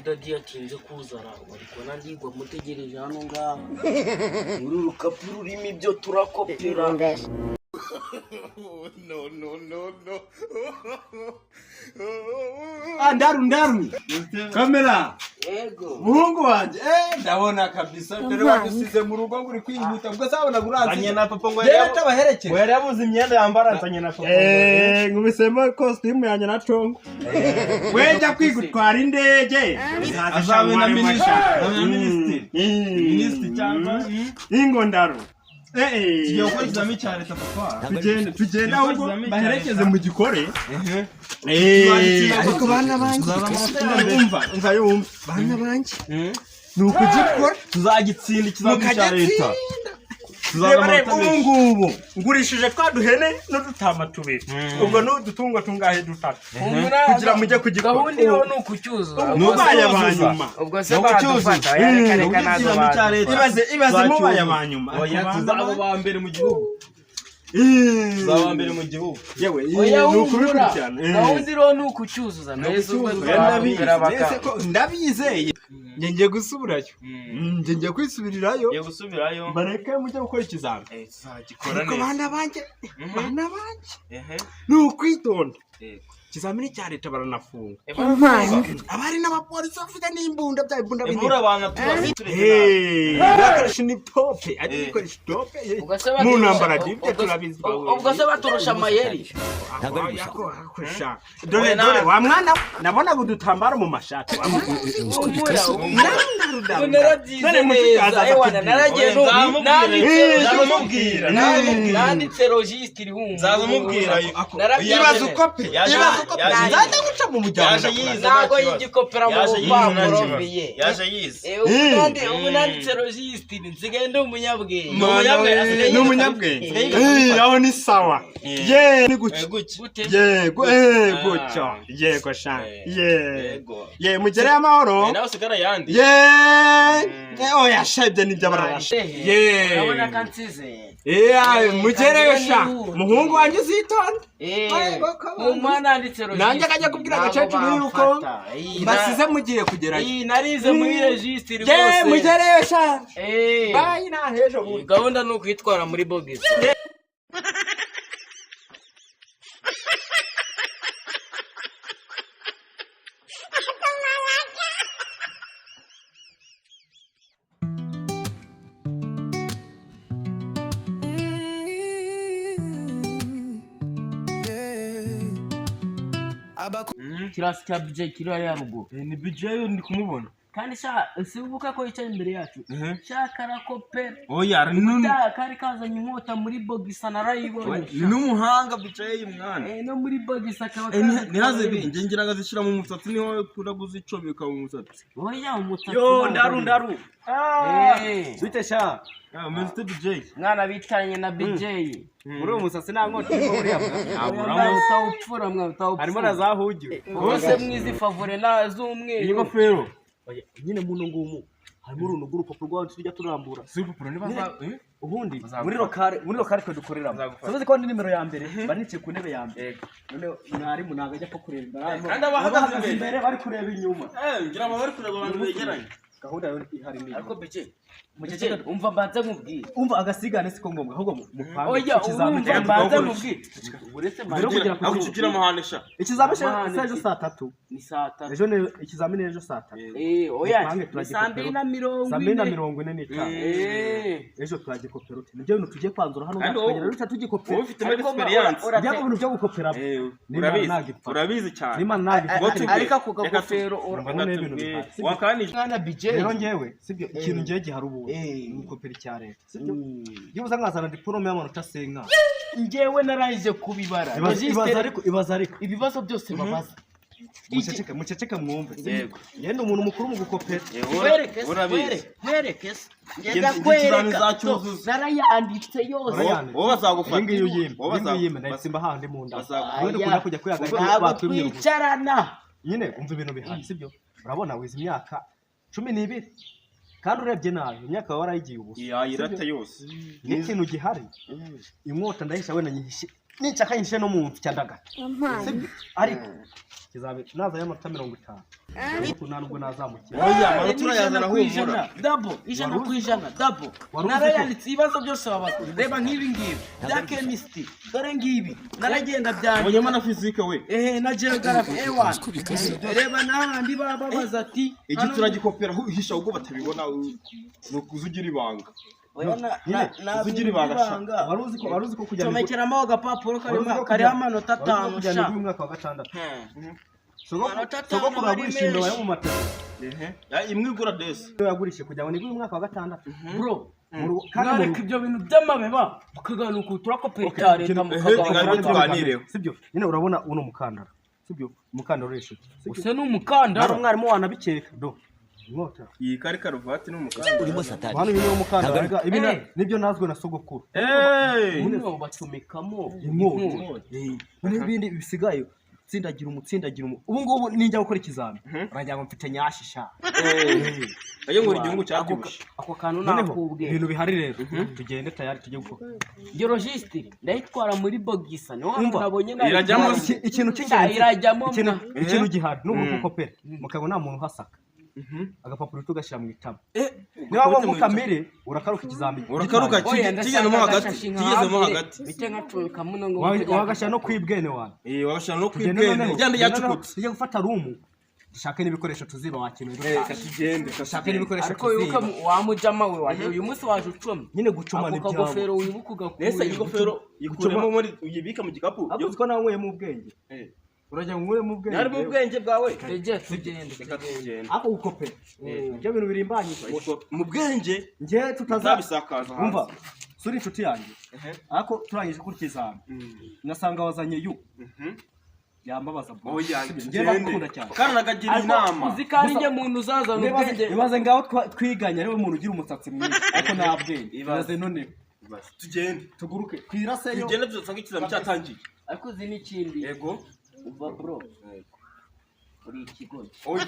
Dadi yatinze kuzara ariko nandigwa mutegereje hano ngaho uru rukapu rurimo ibyo turakopera. No. Ndaru kamera Yego muhungu wanje ndabona kabisa dore badusize mu rugo nguri kwihuta ubwo sabona guranze na papa ngo tabaherekeje yari yabuze imyenda yambara nzanye na papa ngubisemo costume yanye na congo weja kwigutwara indege azabe na minister cyangwa ingo ndaru kiyo ko izami cyane papa tugenda ahubwo baherekeze mu gikore ariko bana banje umva bana banje nuko gikora tuzagitsinda ikizami cya leta ngubu ngurishije twaduhene n'udutama tubiri ubwo n'udutungo tungahe dutatu kugira mujye kugikora gahunda yo nukucyuzuza mubaye abanyuma ubwo se badufata yareka nazo ibaze mubaye abanyuma tuzaba ba mbere mu gihugu yewe nukubikurikirana gahunda iro nukucyuzuza neza ndabizeye ngiye gusubirayo ngiye kwisubirirayo bareke mujye gukora ikizami ariko bana banje nukwitonda ikizamini cya leta baranafunga abari n'abapolisi bafite n'imbunda bya imbunda imbura abantu bakarisha ni tope ariko ikoresha tope mu ntambara dibye turabizi ubwo se baturusha amayeri dore wa mwana nabona gudutambara mu mashati nanditse registre nzamubwira ibaze ukope nzajya guca mu mujyana ntago yigikopera mu rupapuro biye yaje yize ubu nanditse registre nsigaye ndi umunyabwenge n'umunyabwenge aho ni sawa ni gutya gutya yego sha mugereye amahoro nawe usigara yandi oya shebye nibyo bararasha urabona ko nsize mugereyo sha muhungu wanjye uzitonde nanjye akajya kubwira agakecuru yuko mbasize mugiye kugerayo narize muri registre rwose mugereyo sha bayi nahejo gahunda ni ukwitwara muri bogisi kirasi cya BJ kiri hariya ruguru ni BJ ndi kumubona kandi sibuka ko yicaye imbere yacu karakopera oya kari kazanye inkota muri bogisa narayibonye ni n'umuhanga BJ mwana no muri bogisa akaba ntihaze binge ngiraga zishira mu musatsi niho kuraguza icomeka mu musatsi oya umusatsi yo ndaru bite sha Mr BJ mwana bitanye na BJ muri umusatsi nta nkota iri muri yawe utawupfura harimo na za hujye bose mwizi favore na z'umweru iyi ngofero nyine muno ngumu harimo urunugu urupapuro rwacu tujya turambura si urupapuro niba ubundi muri lokale twe dukoreramo sabaze ko ndi nimero ya mbere banikiye ku ntebe ya mbere none mwarimu ntago ajya ko kureba kandi abahagaze imbere bari kureba inyuma ngira ngo bari kureba abantu begeranye gahunda yo ihari ni ariko BJ umva mbanze nkubwire umva agasigane siko ngombwa ahubwo mupanga oya umva mbanze nkubwire uretse aho kugira amahanisha ikizamini ejo saa 3 ni saa 3 ejo ikizamini ejo saa 3 oya saa 2:40 ejo turagikopera uti nibyo bintu tugiye kwanzura hano twagera ruca tugikopera ufite experience byako bintu byo gukopera urabizi cyane nimana nagipfa ariko ako gakofero wakanije mwana BJ rero ngewe sibyo ikintu ngiye gihari ubu gukopera icya leta sibyo yibuza nkazana diplome y'amanota senka ngewe narayije kubibara ibaza ariko ibibazo byose babaza muceceke mwumve yenda umuntu mukuru mu gukopera wereke ngenda kwereka narayanditse yose wowe bazagufata ngiyo yime ndayitsimba handi mu nda ubundi kujya kujya kwihagarika batumye kwicarana nyine umva ibintu bihari sibyo urabona wize imyaka 12 kandi urebye nabi imyaka warayigiye ubusa yayirata yose n'ikintu gihari inkota ndahisha wenda nyihishe ninshaka yinjire no mu nzu cyandagara ariko kizabe naza y'amata 50 ariko ntabwo nazamukira oya amanota urayazana humura double ijana ku ijana double narayanditse ibibazo byose babakoze reba nk'ibi ngibi bya chemistry dore ngibi naragenda byanje onyema na physique we na geography A1 reba n'ahandi babaza ati iki turagikopera hisha ubwo batabibona nukuzugira ibanga uzugira ibanga waruzi ko kujya comekeramo agapapuro kari amanota 5 sha mu mwaka wa 6 sogokuru yagurisha indobo yo mu mateka imwe igura desi yagurishe kugira ngo nigure umwaka wa 6 bro kandi ibyo bintu by'amabeba ukaganuka turakopera leta mukagana sibyo nyine urabona uno mukandara sibyo umukandara ureshe use n'umukandara umwarimu wanabikeka do inkota iyi kari karuvati n'umukandara urimo satani hano ibintu umukandara ibi nibyo nazwe na sogokuru uno bacomekamo inkota n'ibindi bisigaye tsindagira ubu ngubu ninjya gukora ikizami urangira ngo mfite nyashisha ayo ngo igihugu cyagusha ako kantu nakubwe ibintu bihari rero tugende tayari tujye gukora geologiste ndayitwara muri bogisa niho nabonye irajyamo ikintu cy'ingenzi irajyamo ikintu gihari n'ubu gukopera mukabona nta muntu uhasaka agapapuro tugashyira mu itama niba waba mukamere urakaruka ikizami urakaruka kigezemo hagati bite nkacurika muno ngo wagashyira no kwibwene wane wagashyira no kwibwene cyane yacukutse tujye gufata rumu dushake n'ibikoresho tuziba wakintu dushake n'ibikoresho ariko yuko wamujama we waje uyu munsi waje ucoma nyine gucoma ni byabo akagofero wibuka ugakura ese igofero yikuremo muri uyibika mu gikapu avuze nawe mu bwenge urajya ngure mu bwenge yari mu bwenge bwawe tujye tugende ako gukopera ibyo bintu birimbanye mu bwenge nge tutazabisakaza umva suri inshuti yanjye ariko turangije kuri kizami nasanga wazanye yu yambabaza bwo nge bakunda cyane kandi nagagira inama uzikari nge muntu uzaza n'ubwenge ibaze ngaho twiganya ariwe muntu ugira umusatsi mwiza ariko nta bwenge ibaze none tugende tuguruke kwiraseyo tugende tuzasanga ikizami cyatangiye ariko uzi n'ikindi yego uva bro uri ikigo ikigo